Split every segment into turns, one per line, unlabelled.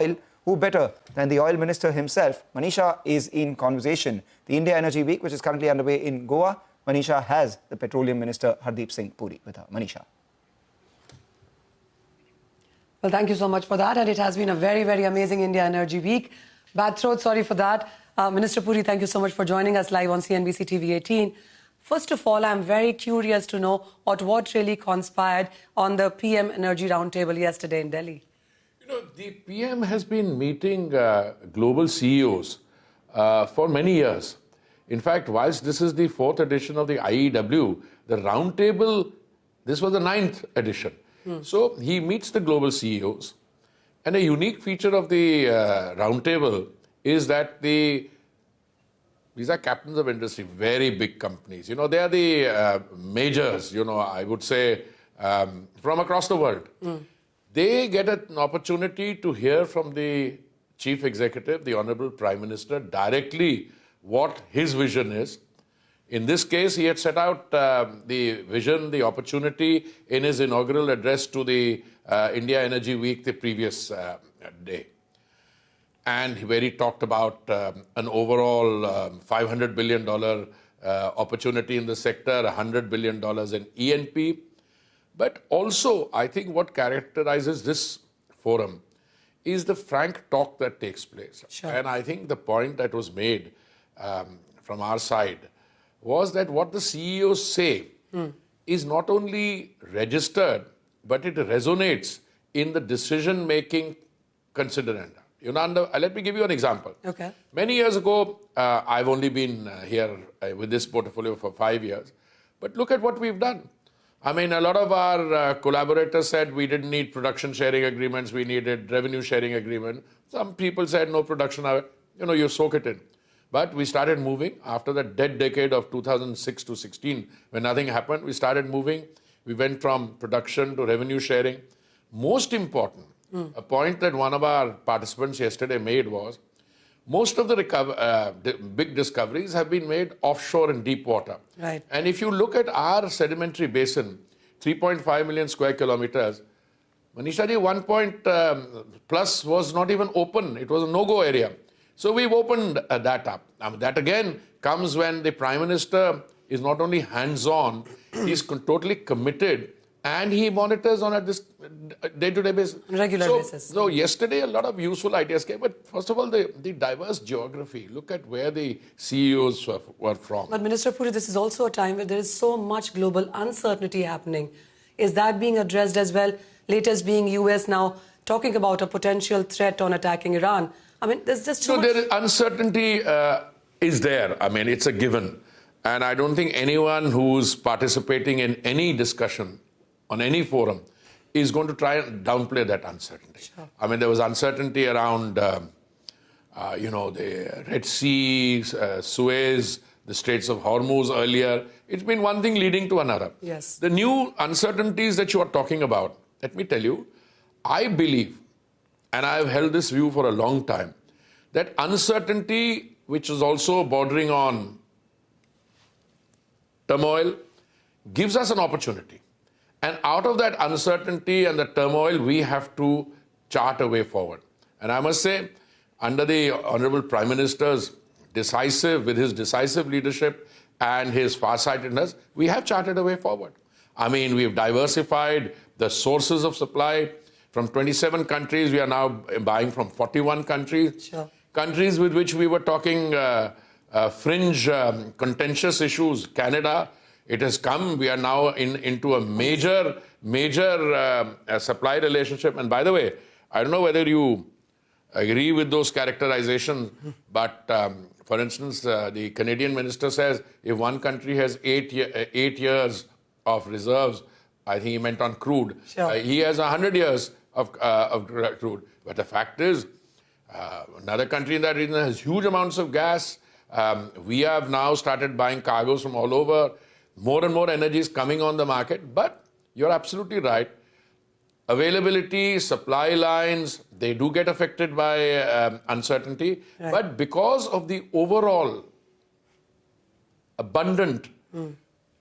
oil. Who better than the oil minister himself? Manisha is in conversation. The India Energy Week, which is currently underway in Goa, Manisha has the Petroleum Minister Hardeep Singh Puri with her. Manisha.
Well, thank you so much for that. And it has been a very, very amazing India Energy Week. Bad throat, sorry for that. Minister Puri, thank you so much for joining us live on CNBC TV18. First of all, I'm very curious to know what really conspired on the PM Energy Roundtable yesterday in Delhi.
You know, the PM has been meeting global CEOs for many years. In fact, whilst this is the 4th edition of the IEW, the roundtable, this was the 9th edition. So he meets the global CEOs. And a unique feature of the roundtable is that these are captains of industry, very big companies. You know, they are the majors, you know, I would say, from across the world. They get an opportunity to hear from the chief executive, the Honorable Prime Minister, directly what his vision is. In this case, he had set out the vision, the opportunity in his inaugural address to the India Energy Week the previous day. And where he talked about an overall $500 billion opportunity in the sector, $100 billion in E&P. But also, I think what characterizes this forum is the frank talk that takes place.
Sure.
And I think the point that was made from our side was that what the CEOs say is not only registered, but it resonates in the decision-making consideranda. You know, let me give you an example.
Okay.
Many years ago, I've only been here with this portfolio for 5 years, but look at what we've done. I mean, a lot of our collaborators said we didn't need production sharing agreements, we needed revenue sharing agreement. Some people said no production, you know, you soak it in. But we started moving after that dead decade of 2006 to 16, when nothing happened. We started moving. We went from production to revenue sharing. Most important, a point that one of our participants yesterday made was, most of the big discoveries have been made offshore in deep water.
Right.
And if you look at our sedimentary basin, 3.5 million square kilometers, Manisha ji, 1 point plus was not even open. It was a no-go area. So we've opened that up. That again comes when the Prime Minister is not only hands-on, he's totally committed, and he monitors on a day-to-day basis.
Regular basis.
So yesterday a lot of useful ideas came, but first of all, the diverse geography. Look at where the CEOs were from.
But Minister Puri, this is also a time where there is so much global uncertainty happening. Is that being addressed as well? Latest being US now talking about a potential threat on attacking Iran. I mean, there's just too much.
So there is uncertainty is there. I mean, it's a given. And I don't think anyone who's participating in any discussion on any forum is going to try and downplay that uncertainty.
Sure.
I mean, there was uncertainty around, you know, the Red Sea, Suez, the Straits of Hormuz earlier. It's been one thing leading to another.
Yes.
The new uncertainties that you are talking about, let me tell you, I believe, and I've held this view for a long time, that uncertainty, which is also bordering on turmoil, gives us an opportunity. And out of that uncertainty and the turmoil, we have to chart a way forward. And I must say, under the Honorable Prime Minister's with his decisive leadership and his farsightedness, we have charted a way forward. I mean, we've diversified the sources of supply. From 27 countries, we are now buying from 41 countries.
Sure.
Countries with which we were talking fringe contentious issues, Canada, it has come. We are now into a major supply relationship. And by the way, I don't know whether you agree with those characterizations, but for instance, the Canadian minister says if one country has 8 years of reserves, I think he meant on crude,
sure.
He has 100 years of crude. But the fact is, another country in that region has huge amounts of gas. We have now started buying cargoes from all over. More and more energy is coming on the market. But you're absolutely right. Availability, supply lines, they do get affected by uncertainty. Right. But because of the overall abundant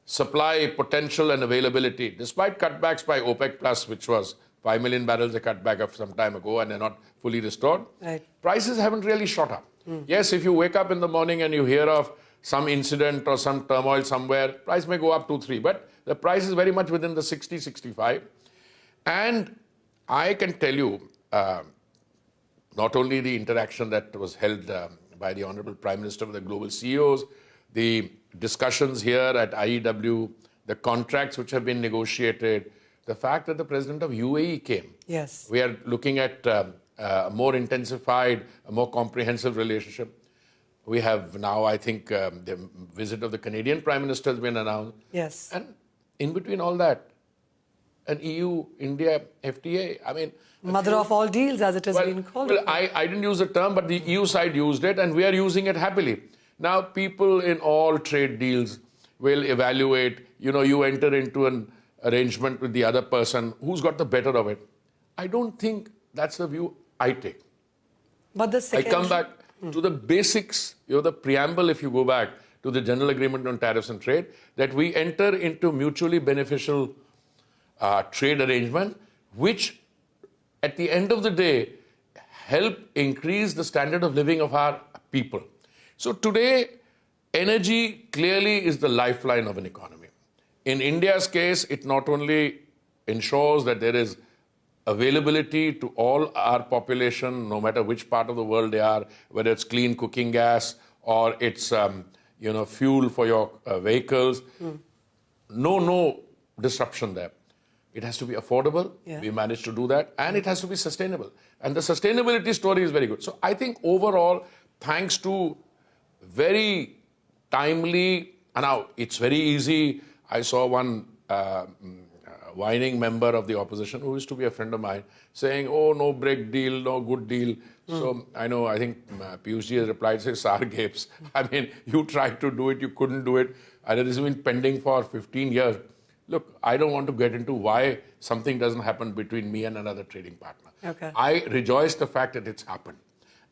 supply potential and availability, despite cutbacks by OPEC Plus, which was 5 million barrels they cut back some time ago and they're not fully restored.
Right.
Prices haven't really shot up. Yes, if you wake up in the morning and you hear of some incident or some turmoil somewhere, price may go up 2, 3, but the price is very much within the 60, 65. And I can tell you, not only the interaction that was held by the Honorable Prime Minister with the global CEOs, the discussions here at IEW, the contracts which have been negotiated, the fact that the President of UAE came.
Yes.
We are looking at a more intensified, a more comprehensive relationship. We have now, I think, the visit of the Canadian Prime Minister has been announced.
Yes.
And in between all that, an EU-India FTA, I mean...
Mother of all deals, as it has been called.
Well, I didn't use the term, but the EU side used it, and we are using it happily. Now, people in all trade deals will evaluate, you enter into an arrangement with the other person, who's got the better of it. I don't think that's the view I take.
But the second...
I come back to the basics, the preamble, if you go back to the General Agreement on Tariffs and Trade, that we enter into mutually beneficial trade arrangement, which at the end of the day help increase the standard of living of our people. So today, energy clearly is the lifeline of an economy. In India's case, it not only ensures that there is availability to all our population, no matter which part of the world they are, whether it's clean cooking gas or it's fuel for your vehicles. No disruption there. It has to be affordable.
Yeah.
We managed to do that. And it has to be sustainable. And the sustainability story is very good. So I think overall, thanks to very timely, and now it's very easy. I saw one whining member of the opposition, who used to be a friend of mine, saying, oh, no break deal, no good deal. So I think Piyush ji has replied, says, Sar gapes. I mean, you tried to do it, you couldn't do it. And it has been pending for 15 years. Look, I don't want to get into why something doesn't happen between me and another trading partner.
Okay.
I rejoice the fact that it's happened.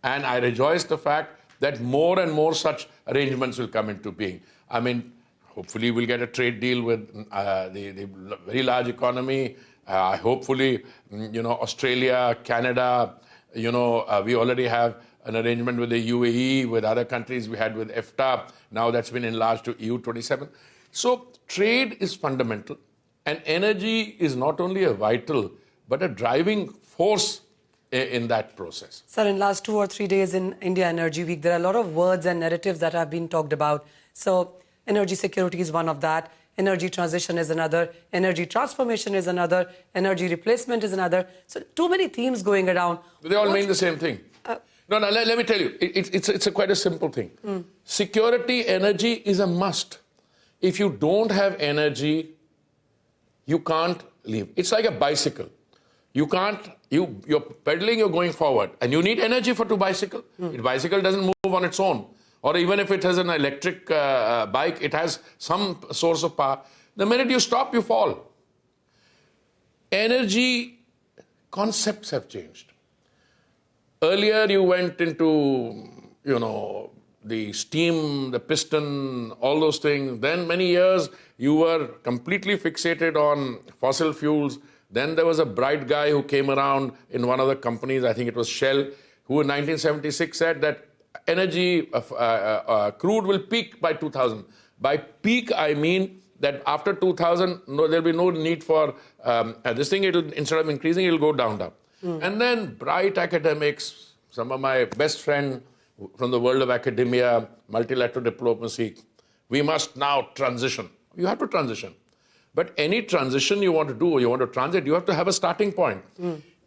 And I rejoice the fact that more and more such arrangements will come into being. I mean, hopefully we'll get a trade deal with the very large economy. Hopefully, Australia, Canada, we already have an arrangement with the UAE, with other countries we had with EFTA. Now that's been enlarged to EU27. So trade is fundamental, and energy is not only a vital, but a driving force in that process.
Sir, in last 2 or 3 days in India Energy Week, there are a lot of words and narratives that have been talked about. So energy security is one of that. Energy transition is another. Energy transformation is another. Energy replacement is another. So too many themes going around.
They all mean the same thing. No, let me tell you. It's quite a simple thing. Security, energy is a must. If you don't have energy, you can't leave. It's like a bicycle. You can't, you're pedaling, you're going forward. And you need energy to bicycle. The bicycle doesn't move on its own. Or even if it has an electric bike, it has some source of power. The minute you stop, you fall. Energy concepts have changed. Earlier, you went into, the steam, the piston, all those things. Then many years, you were completely fixated on fossil fuels. Then there was a bright guy who came around in one of the companies, I think it was Shell, who in 1976 said that energy, crude will peak by 2000. By peak, I mean that after 2000, there'll be no need for this thing. Instead of increasing, it'll go down. And then bright academics, some of my best friends from the world of academia, multilateral diplomacy, we must now transition. You have to transition. But any transition you want to do, or you want to transit, you have to have a starting point.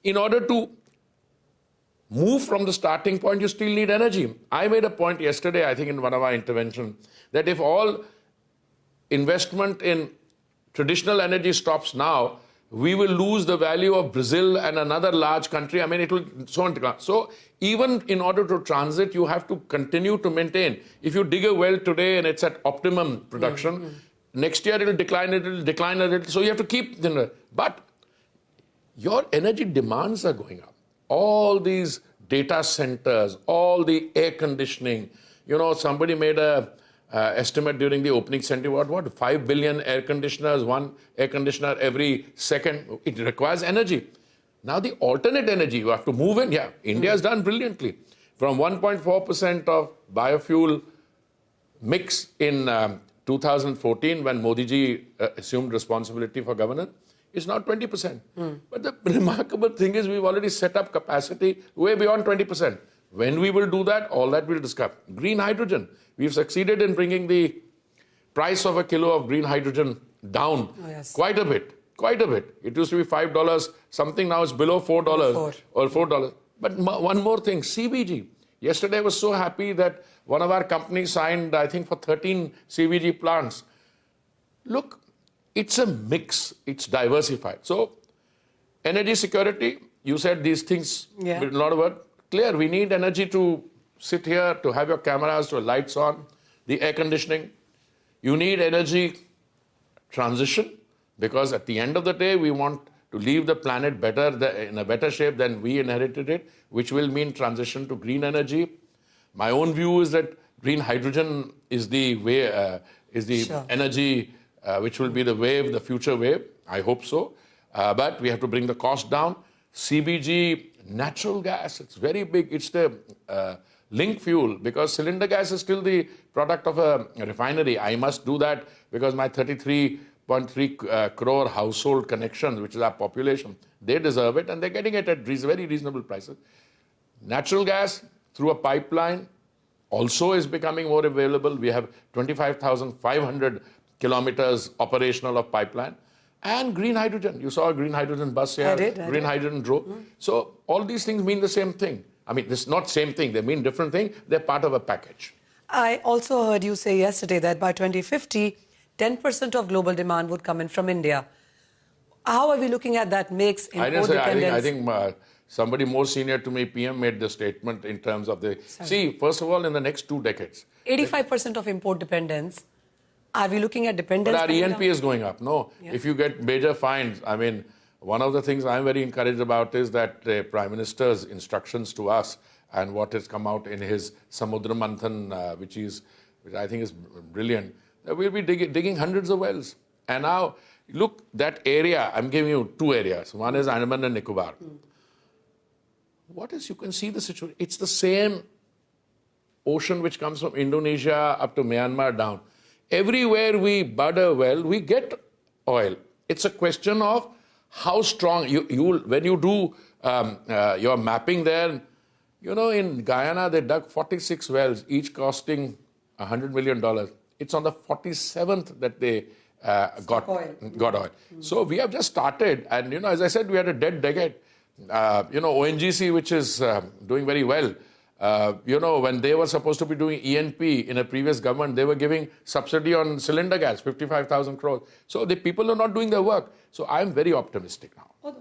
In order to move from the starting point, you still need energy. I made a point yesterday, I think in one of our interventions, that if all investment in traditional energy stops now, we will lose the value of Brazil and another large country. I mean, it will so on. So even in order to transit, you have to continue to maintain. If you dig a well today and it's at optimum production, next year it will decline a little. So you have to keep, but your energy demands are going up. All these data centers, all the air conditioning, somebody made a estimate during the opening sentiment, what 5 billion air conditioners, one air conditioner every second. It requires energy. Now the alternate energy, you have to move in. Yeah, India has done brilliantly. From 1.4% of biofuel mix in 2014 when Modi ji assumed responsibility for governance, it's now 20%. But the remarkable thing is we've already set up capacity way beyond 20%. When we will do that, all that we'll discuss. Green hydrogen. We've succeeded in bringing the price of a kilo of green hydrogen down quite a bit. Quite a bit. It used to be $5 something, now it's below $4 or $4. But one more thing, CBG. Yesterday I was so happy that one of our companies signed, I think, for 13 CBG plants. Look, it's a mix, it's diversified. So, energy security, you said these things with a lot of words. Clear, we need energy to sit here, to have your cameras, to have lights on, the air conditioning. You need energy transition, because at the end of the day, we want to leave the planet better, in a better shape than we inherited it, which will mean transition to green energy. My own view is that green hydrogen is the way, energy which will be the wave, the future wave. I hope so. But we have to bring the cost down. CBG, natural gas, it's very big. It's the link fuel, because cylinder gas is still the product of a refinery. I must do that because my 33.3 crore household connections, which is our population, they deserve it, and they're getting it at very reasonable prices. Natural gas through a pipeline also is becoming more available. We have 25,500 kilometers operational of pipeline. And green hydrogen. You saw a green hydrogen bus here, green hydrogen drone. So all these things mean the same thing. I mean, it's not same thing. They mean different thing. They're part of a package.
I also heard you say yesterday that by 2050, 10% of global demand would come in from India. How are we looking at that mix?
I didn't say, I think somebody more senior to me, PM, made the statement in terms of the... See, first of all, in the next 2 decades...
85% of import dependence. Are we looking at dependence?
But our ENP is going up. No, if you get major fines, I mean, one of the things I'm very encouraged about is that the Prime Minister's instructions to us and what has come out in his Samudra Manthan, which I think is brilliant, that we'll be digging hundreds of wells. And now, look, that area, I'm giving you 2 areas. One is Andaman and Nicobar. What is, you can see the situation. It's the same ocean which comes from Indonesia up to Myanmar down. Everywhere we bud a well, we get oil. It's a question of how strong when you do your mapping there. You know, in Guyana, they dug 46 wells, each costing $100 million. It's on the 47th that they got oil. So we have just started. And, you know, as I said, we had a dead decade. You know, ONGC, which is doing very well. You know, when they were supposed to be doing ENP in a previous government, they were giving subsidy on cylinder gas, 55,000 crores. So the people are not doing their work. So I'm very optimistic now.